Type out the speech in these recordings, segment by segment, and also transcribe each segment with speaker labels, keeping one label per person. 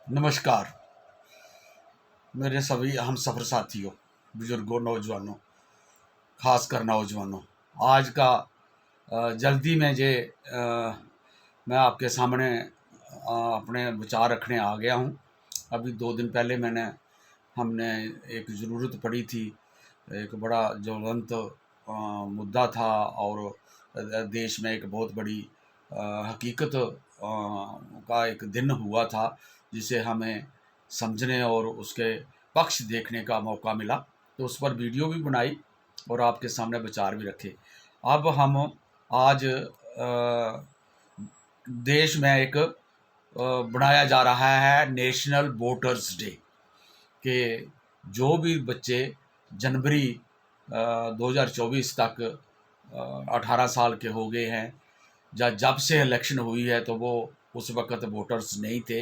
Speaker 1: नमस्कार मेरे सभी हम सफ़र साथियों, बुजुर्गों, नौजवानों, खासकर नौजवानों। आज का जल्दी में मैं आपके सामने अपने विचार रखने आ गया हूँ। अभी 2 दिन पहले हमने एक ज़रूरत पड़ी थी। एक बड़ा ज्वलंत मुद्दा था और देश में एक बहुत बड़ी हकीकत का एक दिन हुआ था, जिसे हमें समझने और उसके पक्ष देखने का मौका मिला। तो उस पर वीडियो भी बनाई और आपके सामने विचार भी रखे। अब हम आज देश में एक बनाया जा रहा है नेशनल वोटर्स डे, कि जो भी बच्चे जनवरी 2024 तक 18 साल के हो गए हैं, जब से इलेक्शन हुई है, तो वो उस वक़्त वोटर्स नहीं थे।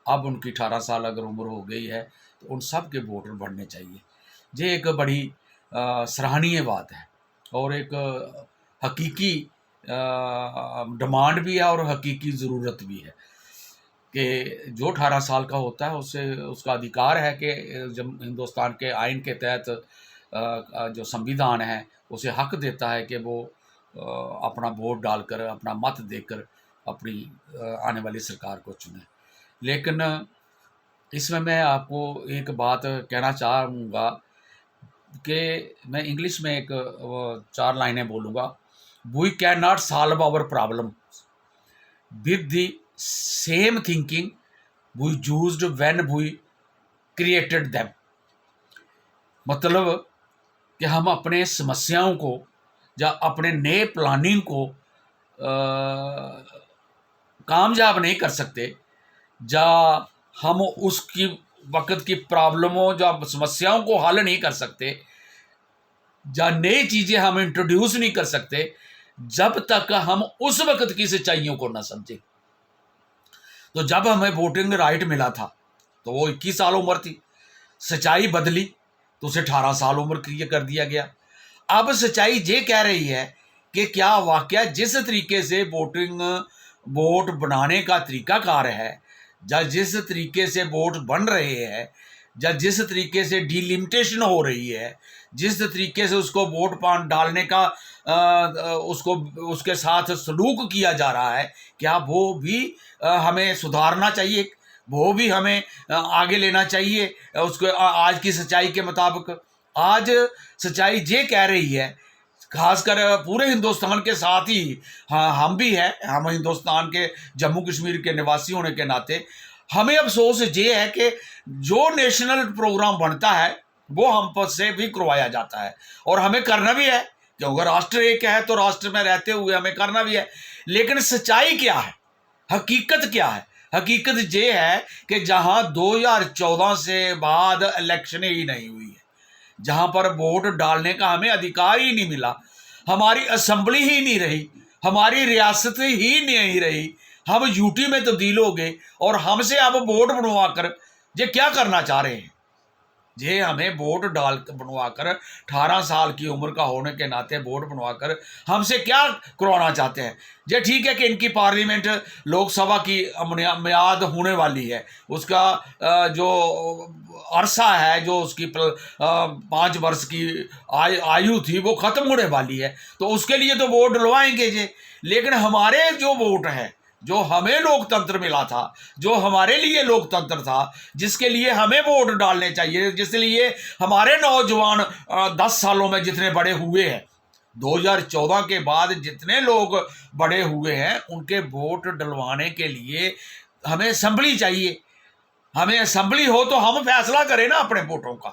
Speaker 1: अब उनकी 18 साल अगर उम्र हो गई है तो उन सब के वोटर बनने चाहिए। ये एक बड़ी सराहनीय बात है और एक हकीकी डिमांड भी है और हकीकी ज़रूरत भी है कि जो 18 साल का होता है उससे उसका अधिकार है कि जब हिंदुस्तान के आइन के तहत जो संविधान है उसे हक देता है कि वो अपना वोट डालकर, अपना मत देकर अपनी आने वाली सरकार को चुने। लेकिन इसमें मैं आपको एक बात कहना चाहूँगा कि मैं इंग्लिश में एक 4 लाइनें बोलूँगा। We can not solve our problem with the same thinking we used when we created them. मतलब कि हम अपने समस्याओं को या अपने नए प्लानिंग को कामयाब नहीं कर सकते, या हम उसकी वक्त की प्रॉब्लमों या समस्याओं को हल नहीं कर सकते, या नई चीज़ें हम इंट्रोड्यूस नहीं कर सकते जब तक हम उस वक्त की सच्चाइयों को ना समझें। तो जब हमें वोटिंग राइट मिला था तो वो 21 साल उम्र थी। सच्चाई बदली तो उसे 18 साल उम्र की कर दिया गया। अब सच्चाई ये कह रही है कि क्या वाकया जिस तरीके से वोट बनाने का तरीकाकार है, या जिस तरीके से वोट बन रहे हैं, या जिस तरीके से डिलिमिटेशन हो रही है, जिस तरीके से उसको वोट पान डालने का उसको उसके साथ सलूक किया जा रहा है, क्या वो भी हमें सुधारना चाहिए? वो भी हमें आगे लेना चाहिए उसको आज की सच्चाई के मुताबिक। आज सच्चाई ये कह रही है, खासकर पूरे हिंदुस्तान के साथ ही, हाँ हम भी हैं, हम हिंदुस्तान के जम्मू कश्मीर के निवासी होने के नाते हमें अफसोस ये है कि जो नेशनल प्रोग्राम बनता है वो हम पर से भी करवाया जाता है और हमें करना भी है, क्योंकि राष्ट्र एक है तो राष्ट्र में रहते हुए हमें करना भी है। लेकिन सच्चाई क्या है, हकीकत क्या है? हकीकत ये है कि जहां 2014 से बाद इलेक्शन ही नहीं हुई है, जहां पर वोट डालने का हमें अधिकार ही नहीं मिला, हमारी असेंबली ही नहीं रही, हमारी रियासत ही नहीं रही, हम यूटी में तब्दील हो गए और हमसे अब वोट बनवा कर ये क्या करना चाह रहे हैं? ये हमें वोट डाल बनवाकर 18 साल की उम्र का होने के नाते वोट बनवाकर हमसे क्या करवाना चाहते हैं? ये ठीक है कि इनकी पार्लियामेंट लोकसभा की मियाद होने वाली है, उसका जो अरसा है, जो उसकी 5 वर्ष की आयु थी वो ख़त्म होने वाली है, तो उसके लिए तो वोट डलवाएंगे ये। लेकिन हमारे जो वोट है, जो हमें लोकतंत्र मिला था, जो हमारे लिए लोकतंत्र था, जिसके लिए हमें वोट डालने चाहिए, जिसलिए हमारे नौजवान 10 सालों में जितने बड़े हुए हैं, 2014 के बाद जितने लोग बड़े हुए हैं, उनके वोट डलवाने के लिए हमें असेंबली चाहिए। हमें असेंबली हो तो हम फैसला करें ना अपने वोटों का।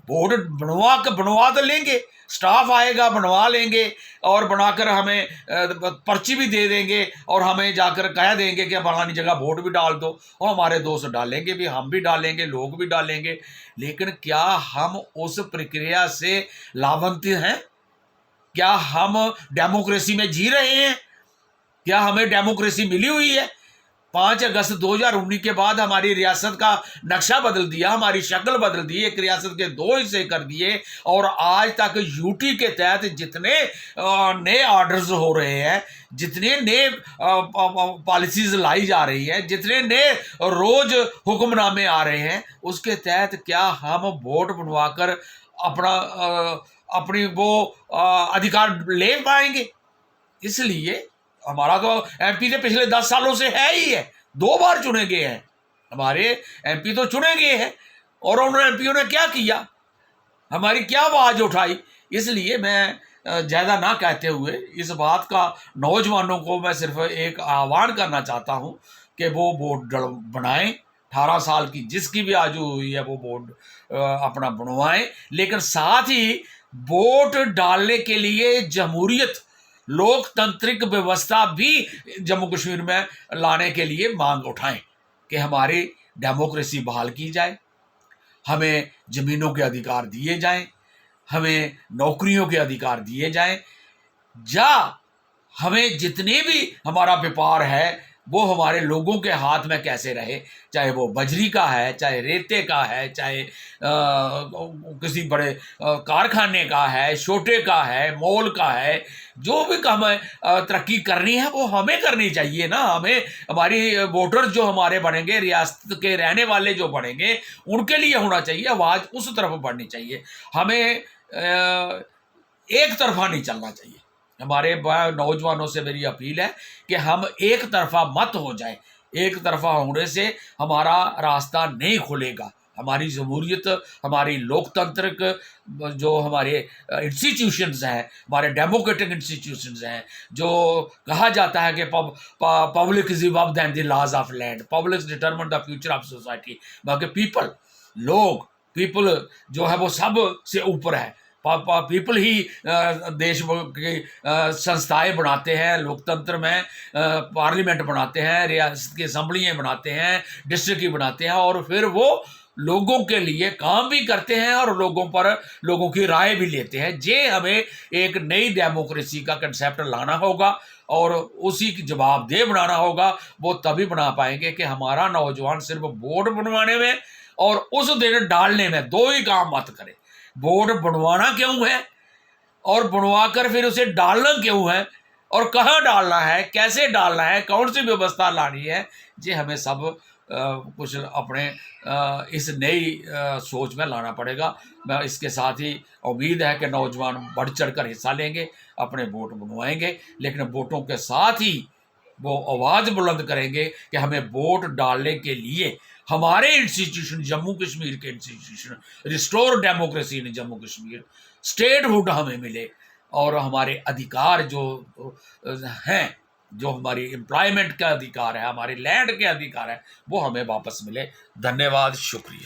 Speaker 1: वोट बनवा तो लेंगे, स्टाफ आएगा, बनवा लेंगे और बनाकर हमें पर्ची भी दे देंगे और हमें जाकर कह देंगे कि फलानी जगह वोट भी डाल दो, और हमारे दोस्त डालेंगे भी, हम भी डालेंगे, लोग भी डालेंगे। लेकिन क्या हम उस प्रक्रिया से लाभान्वित हैं? क्या हम डेमोक्रेसी में जी रहे हैं? क्या हमें डेमोक्रेसी मिली हुई है? 5 अगस्त 2019 के बाद हमारी रियासत का नक्शा बदल दिया, हमारी शक्ल बदल दी, एक रियासत के 2 हिस्से कर दिए और आज तक यूटी के तहत जितने नए ऑर्डर्स हो रहे हैं, जितने नए पॉलिसीज लाई जा रही हैं, जितने नए रोज हुक्मनामे आ रहे हैं, उसके तहत क्या हम वोट बनवाकर अपनी वो अधिकार ले पाएंगे? इसलिए हमारा तो एमपी तो पिछले 10 सालों से है ही है, 2 बार चुने गए हैं, हमारे एमपी तो चुने गए हैं और उन एमपीओ ने क्या किया, हमारी क्या आवाज उठाई। इसलिए मैं ज़्यादा ना कहते हुए इस बात का नौजवानों को मैं सिर्फ एक आह्वान करना चाहता हूँ कि वो वोट बनाएं। 18 साल की जिसकी भी आयु हुई है वो वोट अपना बनवाएं, लेकिन साथ ही वोट डालने के लिए जमहूरियत, लोकतांत्रिक व्यवस्था भी जम्मू कश्मीर में लाने के लिए मांग उठाएं कि हमारी डेमोक्रेसी बहाल की जाए, हमें ज़मीनों के अधिकार दिए जाएं, हमें नौकरियों के अधिकार दिए जाएं, या हमें जितने भी हमारा व्यापार है वो हमारे लोगों के हाथ में कैसे रहे, चाहे वो बजरी का है, चाहे रेते का है, चाहे किसी बड़े कारखाने का है, छोटे का है, मॉल का है, जो भी हमें तरक्की करनी है वो हमें करनी चाहिए ना। हमें, हमारी वोटर जो हमारे बनेंगे, रियासत के रहने वाले जो बनेंगे, उनके लिए होना चाहिए, आवाज़ उस तरफ बढ़नी चाहिए। हमें एक तरफा नहीं चलना चाहिए। हमारे नौजवानों से मेरी अपील है कि हम एक तरफा मत हो जाए। एक तरफा होने से हमारा रास्ता नहीं खुलेगा। हमारी जमहूरियत, हमारी लोकतांत्रिक जो हमारे इंस्टीट्यूशंस हैं, हमारे डेमोक्रेटिक इंस्टीट्यूशंस हैं, जो कहा जाता है कि public is above than the laws of land, public determine the future of society. बाकी पीपल जो है वो सब से ऊपर है। पीपल ही देश की संस्थाएं बनाते हैं, लोकतंत्र में पार्लियामेंट बनाते हैं, रियासत की असम्बलियाँ बनाते हैं, डिस्ट्रिक्ट की बनाते हैं, और फिर वो लोगों के लिए काम भी करते हैं और लोगों की राय भी लेते हैं। जे हमें एक नई डेमोक्रेसी का कंसेप्ट लाना होगा और उसी की जवाबदेह बनाना होगा। वो तभी बना पाएंगे कि हमारा नौजवान सिर्फ वोट बनवाने में और उस दिन डालने में 2 ही काम मत करे। वोट बनवाना क्यों है और बनवा कर फिर उसे डालना क्यों है, और कहाँ डालना है, कैसे डालना है, कौन सी व्यवस्था लानी है, ये हमें सब कुछ अपने इस नई सोच में लाना पड़ेगा। मैं इसके साथ ही उम्मीद है कि नौजवान बढ़ चढ़ कर हिस्सा लेंगे, अपने वोट बनवाएंगे, लेकिन वोटों के साथ ही वो आवाज़ बुलंद करेंगे कि हमें वोट डालने के लिए हमारे इंस्टीट्यूशन, जम्मू कश्मीर के institution, restore democracy in Jammu Kashmir, statehood हमें मिले और हमारे अधिकार जो हैं, जो हमारी एम्प्लॉयमेंट का अधिकार है, हमारे लैंड के अधिकार है, वो हमें वापस मिले। धन्यवाद, शुक्रिया।